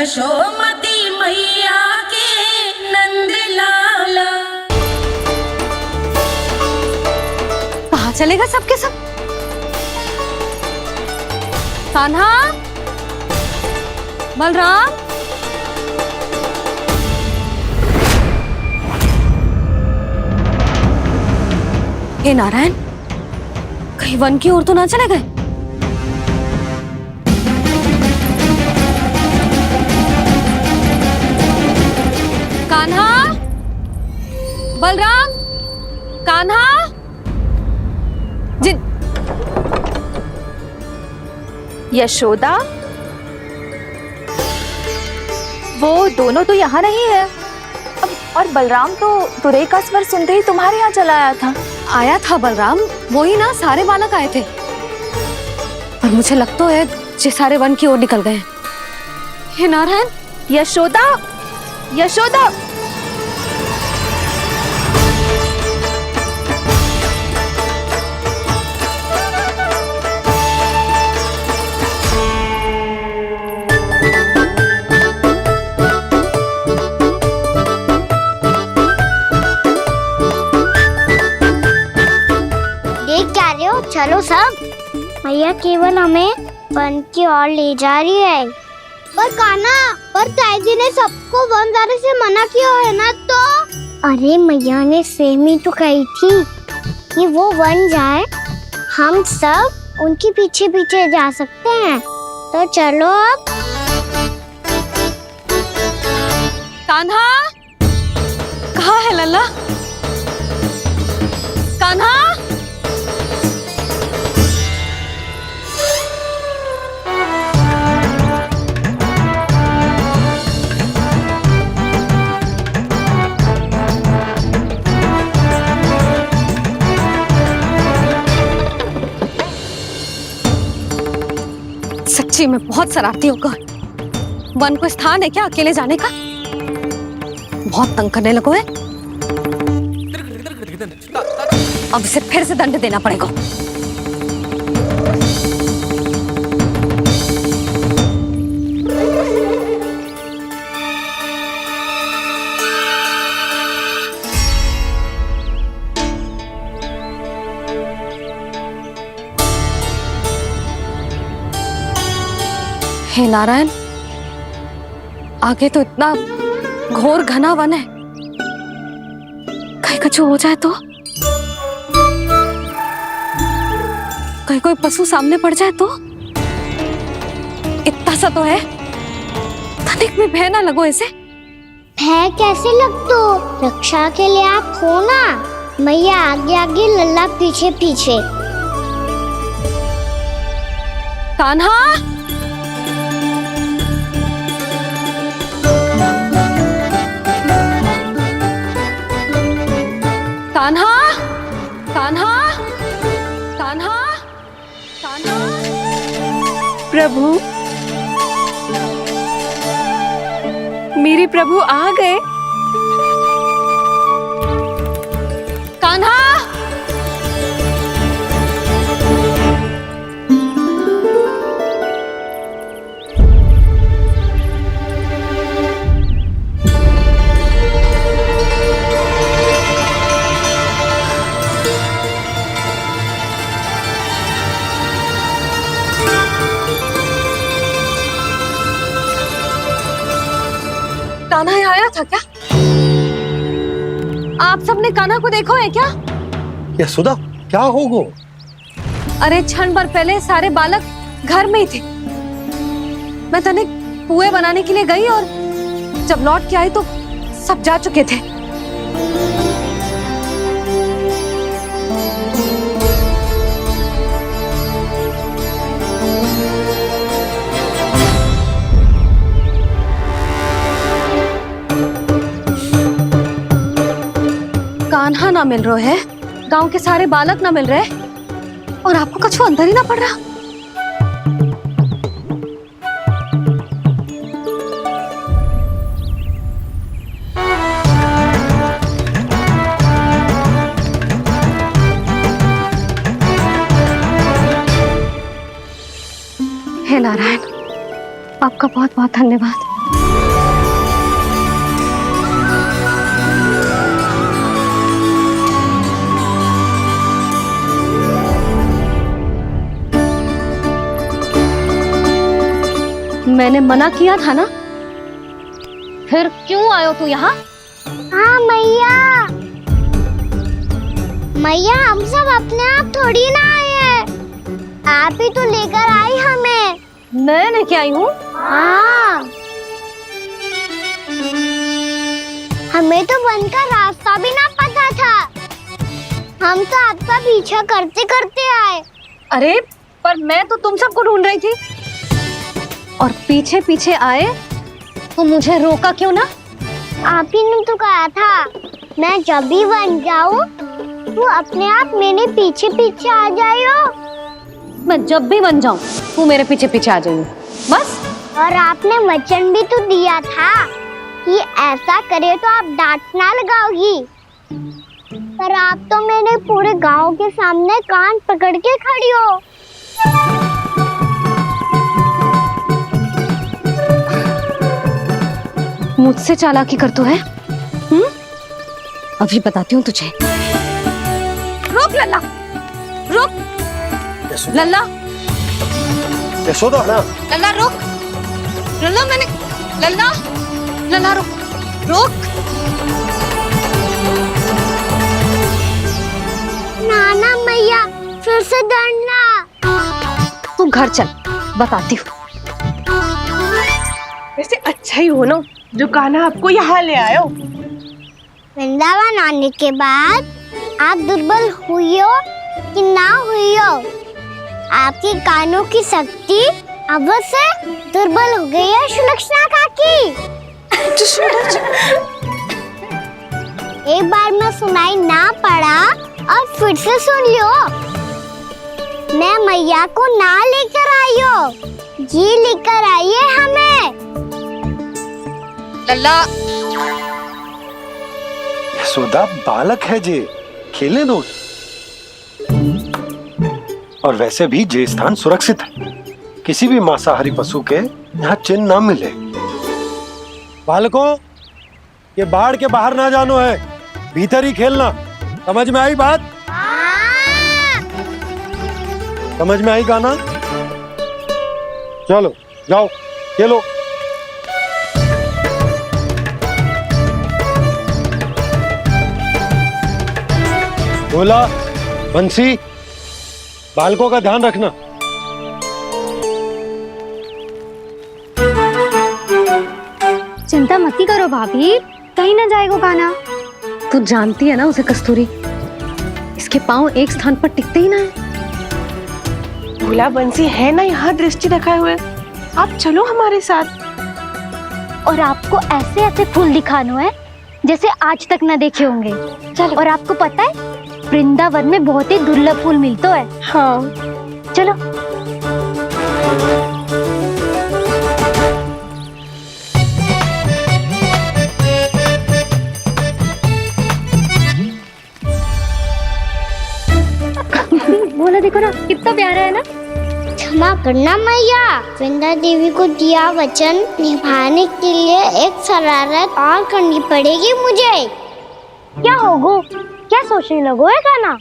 यशोमती मैया के नंद लाला। कहाँ चलेगा सबके सब? कान्हा, बलराम, हे नारायण, कहीं वन की ओर तो ना चले गए? कान्हा, बलराम, कान्हा, जिन यशोदा, वो दोनों तो यहाँ नहीं है। अब और बलराम तो तुरई का स्वर सुनते ही तुम्हारे यहाँ चला आया था। बलराम, वो ही ना सारे बालक आए थे, पर मुझे लगता है ये सारे वन की ओर निकल गए। हे नारायण, यशोदा, यशोदा, चलो सब, मैया केवल हमें वन की ओर ले जा रही है। पर कान्हा, पर ताईजी ने सबको वन जाने से मना किया है ना तो? अरे मैया ने सेम ही तो कही थी कि वो वन जाए, हम सब उनके पीछे पीछे जा सकते हैं। तो चलो अब। कान्हा, कहाँ है लल्ला? कान्हा, सच्ची में बहुत शरारती होगा। वन को स्थान है क्या अकेले जाने का? बहुत तंग करने लगो है। अब इसे फिर से दंड देना पड़ेगा। हे नारायण, आगे तो इतना घोर घना वन है, कहीं कुछ हो जाए तो? कहीं कोई पशु सामने पड़ जाए तो? इतना सा तो है, तनिक में भय ना लगो इसे। भय कैसे लग तो? रक्षा के लिए आप हो ना। मैया आगे आगे, लल्ला पीछे पीछे। कान्हा, कान्हा, कान्हा, कान्हा, कान्हा। प्रभु, मेरे प्रभु आ गए। कान्हा, कान्हा यहाँ आया था क्या? आप सबने कान्हा को देखो है क्या? यशोदा, क्या होगा? अरे क्षण भर पहले सारे बालक घर में ही थे। मैं तनिक पुए बनाने के लिए गई और जब लौट के आई तो सब जा चुके थे। कान्हा ना मिल रहे है, गांव के सारे बालक ना मिल रहे, और आपको कछु अंदर ही ना पड़ रहा। हे नारायण, आपका बहुत बहुत धन्यवाद। मैंने मना किया था ना, फिर क्यों आयो तू यहाँ? हाँ मैया, मैया हम सब अपने आप थोड़ी ना आए हैं, आप ही तो लेकर आई हमें। मैं लेके आई हूँ? हाँ, हमें तो वन का रास्ता भी ना पता था, हम तो आपका पीछा करते करते आए। अरे पर मैं तो तुम सबको ढूंढ रही थी, और पीछे पीछे आए तो मुझे रोका क्यों ना? आप ही ने तो कहा था मैं जब भी बन जाऊं तो अपने आप मेरे पीछे पीछे आ जाइयो। मैं जब भी बन जाऊं तू मेरे पीछे पीछे आ जाइयो, बस। और आपने वचन भी तो दिया था कि ऐसा करे तो आप डांट ना लगाओगी, पर आप तो मेरे पूरे गांव के सामने कान पकड़ के खड़ी हो। मुझसे चालाकी कर तू है? अभी बताती हूँ तुझे। रुक लल्ला, रुक लल्ला, यशोदा ना, लल्ला रुक, लल्ला मैंने, लल्ला, लल्ला रुक, रुक। नाना मैया फिर से डरना। तू घर चल, बताती हूँ। वैसे अच्छा ही हो ना जो कान्हा आपको यहाँ ले आयो। वृंदावन आने के बाद आप दुर्बल हुई हो कि ना हुई हो, आपके कानों की शक्ति अब से दुर्बल हो गई है सुलक्षणा काकी। एक बार में सुनाई ना पड़ा और फिर से सुन लियो। मैं मैया को ना लेकर आई हो, जी लेकर आई है हमें। लल्ला, यशोदा बालक है जे, खेले दो। और वैसे भी जे स्थान सुरक्षित है, किसी भी मांसाहारी पशु के यहाँ चिन्ह ना मिले। बालकों, ये बाढ़ के बाहर ना जानो है, भीतर ही खेलना। समझ में आई बात? समझ में आई गाना? चलो जाओ खेलो। बोला बंसी, बालकों का ध्यान रखना। चिंता मत करो भाभी, कहीं ना जाएगा कान्हा। तू जानती है ना उसे कस्तूरी, इसके पांव एक स्थान पर टिकते ही ना है। भोला बंसी है ना यहाँ दृष्टि रखाए हुए, आप चलो हमारे साथ। और आपको ऐसे ऐसे फूल दिखानो है जैसे आज तक न देखे होंगे। चलो। और आपको पता है वृंदावन में बहुत ही दुर्लभ फूल मिलते हैं। हाँ चलो। बोला देखो ना कितना प्यारा है ना। क्षमा करना मैया, वृंदा देवी को दिया वचन निभाने के लिए एक शरारत और करनी पड़ेगी मुझे। क्या होगो? क्या सोचने लगो है कान्हा?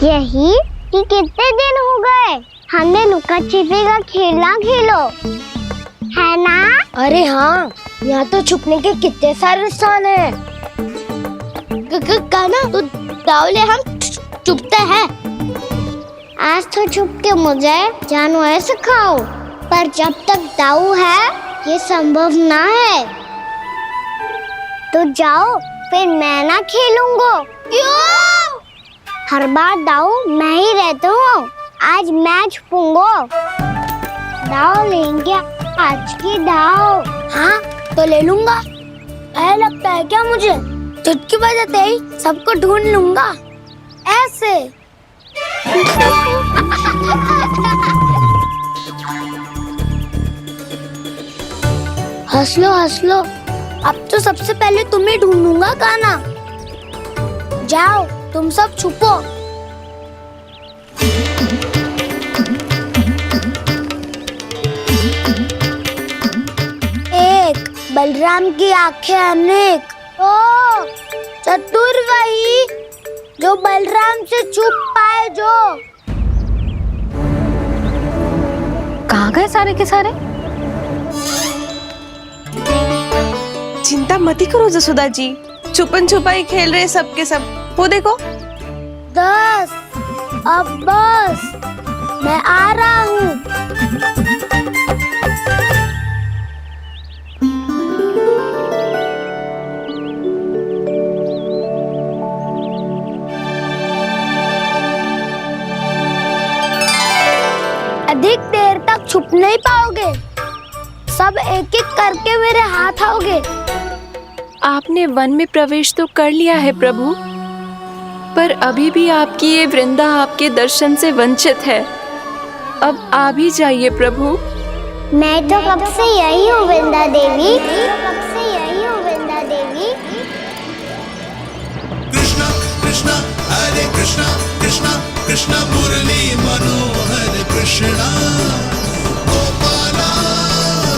यही कि कितने दिन हो गए हमने लुका छिपी का खेलना खेलो, है ना? अरे हाँ, यहाँ तो छुपने के कितने सारे स्थान है। कान्हा तो दावले हम छुपते हैं। आज तो छुप के मुझे जानवर सिखाओ, पर जब तक दाऊ है ये संभव ना है। तो जाओ, फिर मैं ना खेलूंगा। क्यों? हर बार दाऊ मैं ही रहता हूँ, आज मैं छुपूंगा। दाऊ लेंगे आज की दाऊ। हाँ तो ले लूंगा। ऐसा लगता है क्या मुझे? चुटकी बजाते ही सबको ढूंढ लूंगा ऐसे। हंस लो, अब तो सबसे पहले तुम्हें ढूंढूंगा कान्हा। जाओ तुम सब छुपो। एक बलराम की आंखें अनेक। ओ चतुर वही जो बलराम से छुप पाए जो। कहाँ गए सारे के सारे? चिंता मत करो जसोदा जी, छुपन छुपाई खेल रहे सबके सब। वो देखो। 10 अब बस, मैं आ रहा हूँ। अधिक देर तक छुप नहीं पाओगे, सब एक एक करके मेरे हाथ आओगे। आपने वन में प्रवेश तो कर लिया है प्रभु, पर अभी भी आपकी ये वृंदा आपके दर्शन से वंचित है। अब आ भी जाइए प्रभु। मैं तो कब से यही हूँ वृंदा देवी, कब से यही हूँ वृंदा देवी। कृष्णा कृष्णा हरे कृष्णा कृष्णा कृष्णा मुरली मनोहर कृष्णा गोपाला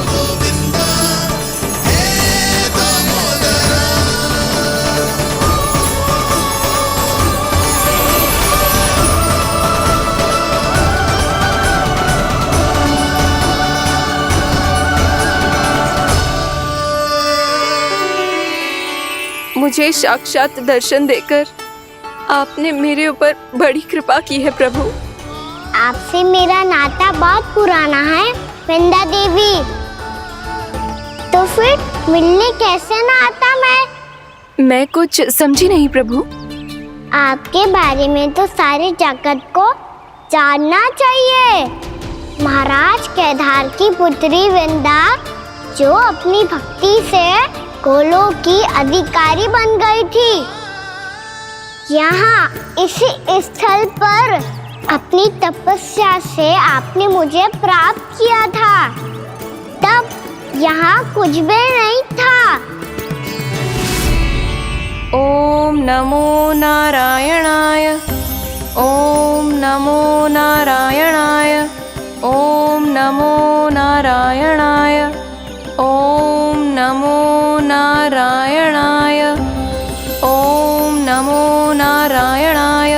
गोविंदा हे दामोदरा। मुझे साक्षात दर्शन देकर आपने मेरे ऊपर बड़ी कृपा की है प्रभु। आपसे मेरा नाता बहुत पुराना है वृंदा देवी, तो फिर मिलने कैसे ना आता मैं कुछ समझी नहीं प्रभु। आपके बारे में तो सारे जगत को जानना चाहिए। महाराज केदार की पुत्री वृंदा, जो अपनी भक्ति से गोलों की अधिकारी बन गई थी, यहाँ इसी स्थल पर अपनी तपस्या से आपने मुझे प्राप्त किया था। तब यहाँ कुछ भी नहीं था। ओम नमो नारायणाय, ओम नमो नारायणाय, ओम नमो नारायणाय, ओम नमो नारायणाय, ओम नमो नारायणाय,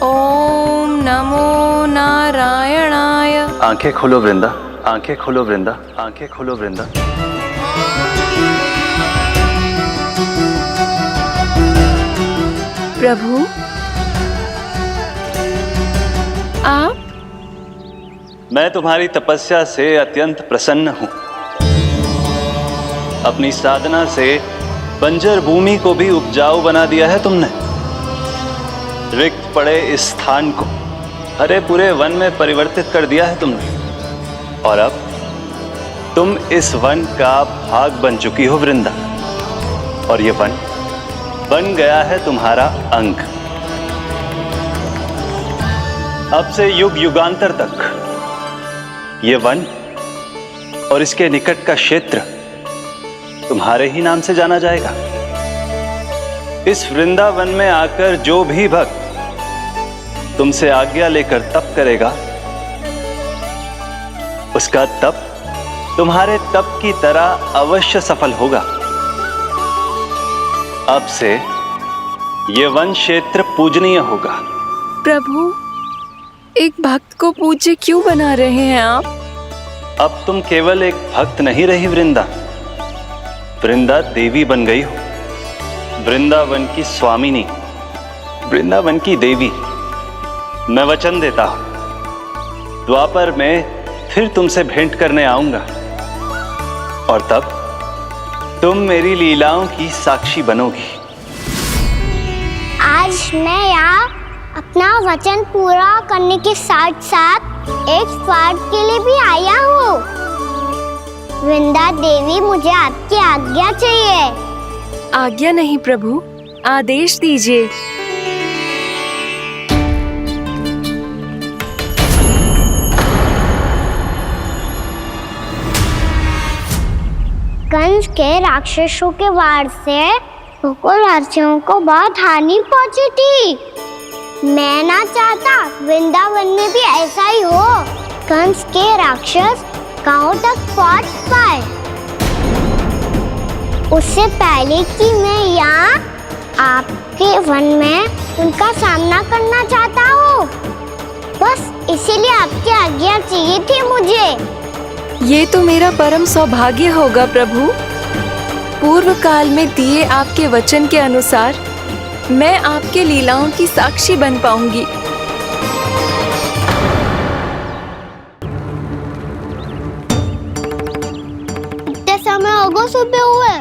ओम नमो नारायणाय। आंखें खोलो वृंदा, आंखें खोलो वृंदा, आंखें खोलो वृंदा। प्रभु आप? मैं तुम्हारी तपस्या से अत्यंत प्रसन्न हूं। अपनी साधना से बंजर भूमि को भी उपजाऊ बना दिया है तुमने। रिक्त पड़े इस स्थान को हरे पूरे वन में परिवर्तित कर दिया है तुमने, और अब तुम इस वन का भाग बन चुकी हो वृंदा, और ये वन बन गया है तुम्हारा अंग। अब से युग युगांतर तक ये वन और इसके निकट का क्षेत्र तुम्हारे ही नाम से जाना जाएगा। इस वृंदावन में आकर जो भी भक्त तुमसे आज्ञा लेकर तप करेगा, उसका तप तुम्हारे तप की तरह अवश्य सफल होगा। अब से ये वन क्षेत्र पूजनीय होगा। प्रभु, एक भक्त को पूज्य क्यों बना रहे हैं आप? अब तुम केवल एक भक्त नहीं रही वृंदा, वृंदा देवी बन गई हो। वृंदावन की स्वामिनी, वृंदावन की देवी। मैं वचन देता हूं, द्वापर में फिर तुमसे भेंट करने आऊंगा, और तब तुम मेरी लीलाओं की साक्षी बनोगी। आज मैं यहाँ अपना वचन पूरा करने के साथ साथ एक स्वार्थ के लिए भी आया हूँ। वृंदा देवी, मुझे आपकी आज्ञा चाहिए। आज्ञा नहीं प्रभु, आदेश दीजिए। कंस के राक्षसों के वार से गोकुलवासियों को बहुत हानि पहुंची थी। मैं ना चाहता वृंदावन में भी ऐसा ही हो। कंस के राक्षस गांव तक पहुंच पाए, उससे पहले कि मैं यहाँ आपके वन में उनका सामना करना चाहता हूँ। बस इसीलिए आपकी आज्ञा चाहिए थी मुझे। ये तो मेरा परम सौभाग्य होगा प्रभु। पूर्व काल में दिए आपके वचन के अनुसार मैं आपके लीलाओं की साक्षी बन पाऊंगी। इतने समय होगा सुबह हुए,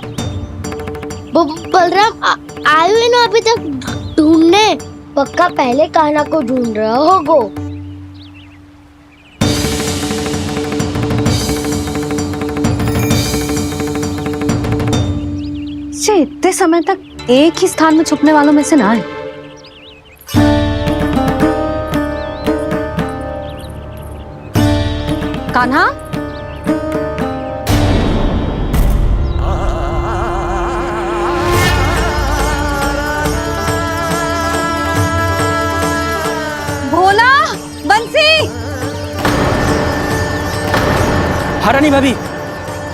बलराम आए हुए ना अभी तक ढूंढने। पक्का पहले कान्हा को ढूंढ रहा होगा। इतने समय तक एक ही स्थान में छुपने वालों में से ना है। कान्हा, भोला, बंसी। हाँ रानी भाभी।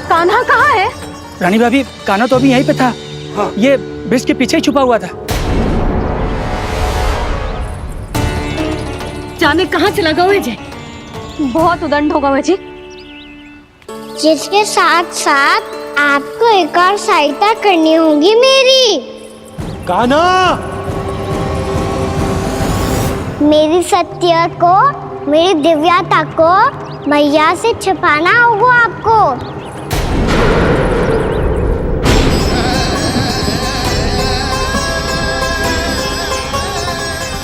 कान्हा कहाँ है? रानी भाभी, कान्हा तो अभी यहीं पे था। हाँ। ये ब्रिज के पीछे ही छुपा हुआ था। जाने कहाँ चला गया है? बहुत उदंड होगा वह जी। जिसके साथ साथ आपको एक और सहायता करनी होगी मेरी। कान्हा, मेरी सत्य को, मेरी दिव्यता को मैया से छिपाना होगा आपको।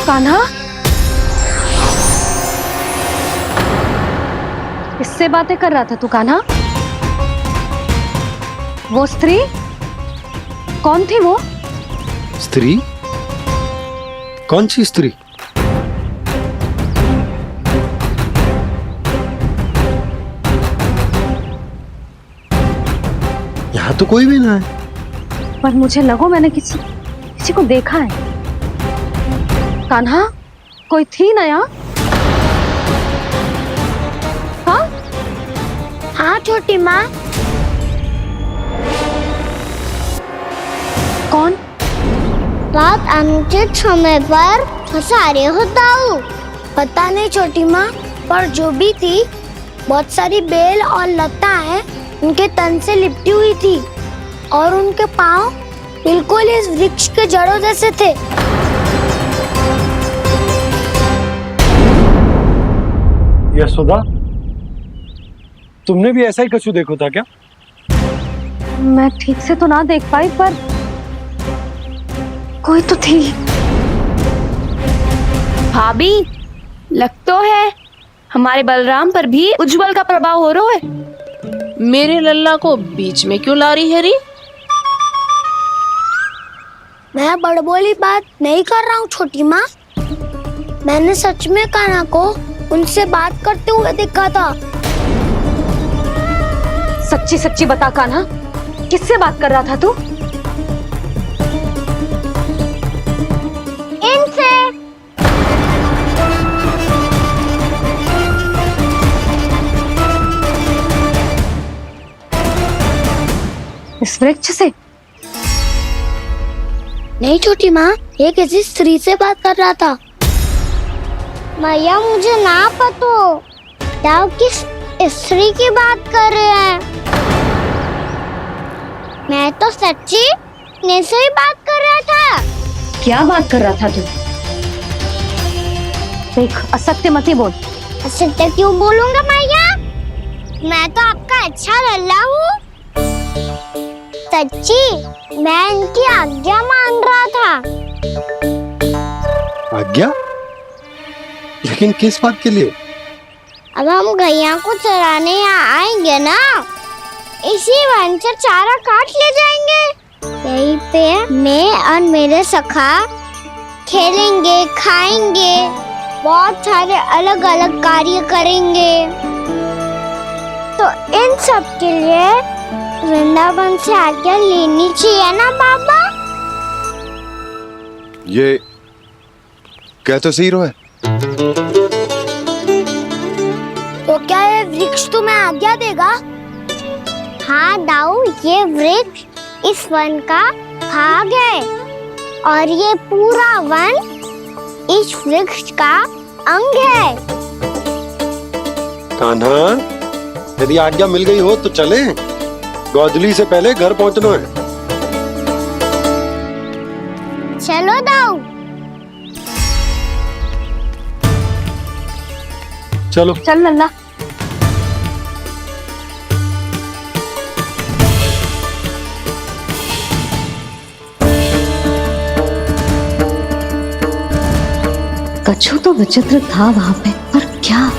कान्हा, इससे बातें कर रहा था तू कान्हा? वो स्त्री कौन थी? वो स्त्री? कौन सी स्त्री? यहाँ तो कोई भी ना है। पर मुझे लगो मैंने किसी को देखा है। कान्हा, कोई थी ना यहाँ? हाँ? हाँ छोटी माँ। कौन? रात अनुचित समय पर फंसारे होता हूँ। पता नहीं छोटी माँ, पर जो भी थी बहुत सारी बेल और लताएं उनके तन से लिपटी हुई थी और उनके पाँव बिल्कुल इस वृक्ष के जड़ों जैसे थे। यशोदा, तुमने भी ऐसा ही कछु देखो था क्या? मैं ठीक से तो ना देख पाई, पर कोई तो थी। भाभी, लग तो है हमारे बलराम पर भी उज्जवल का प्रभाव हो रहा है। मेरे लल्ला को बीच में क्यों ला रही है री? मैं बड़बोली बात नहीं कर रहा हूँ छोटी माँ। मैंने सच में कान्हा को उनसे बात करते हुए देखा था। सच्ची सच्ची बता कान्हा, किससे बात कर रहा था तू? इनसे। इस वृक्ष से? नहीं छोटी माँ, ये किसी स्त्री से बात कर रहा था। मैया मुझे ना पता आप किस स्त्री की बात कर रहे हैं। मैं तो सच्ची ने से ही बात कर रहा था। क्या बात कर रहा था तू? देख, असत्य मत ही बोल। असत्य क्यों बोलूंगा मैया? मैं तो आपका अच्छा लल्ला हूँ। सच्ची मैं इनकी आज्ञा मान रहा था। आज्ञा? लेकिन किस बात के लिए? अब हम गैया को चराने यहाँ आएंगे ना, इसी वन से चारा काट ले जाएंगे। यहीं पे मैं और मेरे सखा खेलेंगे, खाएंगे, बहुत सारे अलग अलग कार्य करेंगे। तो इन सब के लिए वृंदावन से आज्ञा लेनी चाहिए ना बाबा? ये क्या तो सही है। तो क्या ये वृक्ष तुम्हें आज्ञा देगा? हाँ दाऊ, ये वृक्ष इस वन का भाग है और ये पूरा वन इस वृक्ष का अंग है। कान्हा, यदि आज्ञा मिल गई हो तो चले। गोधली से पहले घर पहुंचना है। चलो दाऊ। चलो। चल लल्ला। कछु तो विचित्र था वहां पे, पर क्या?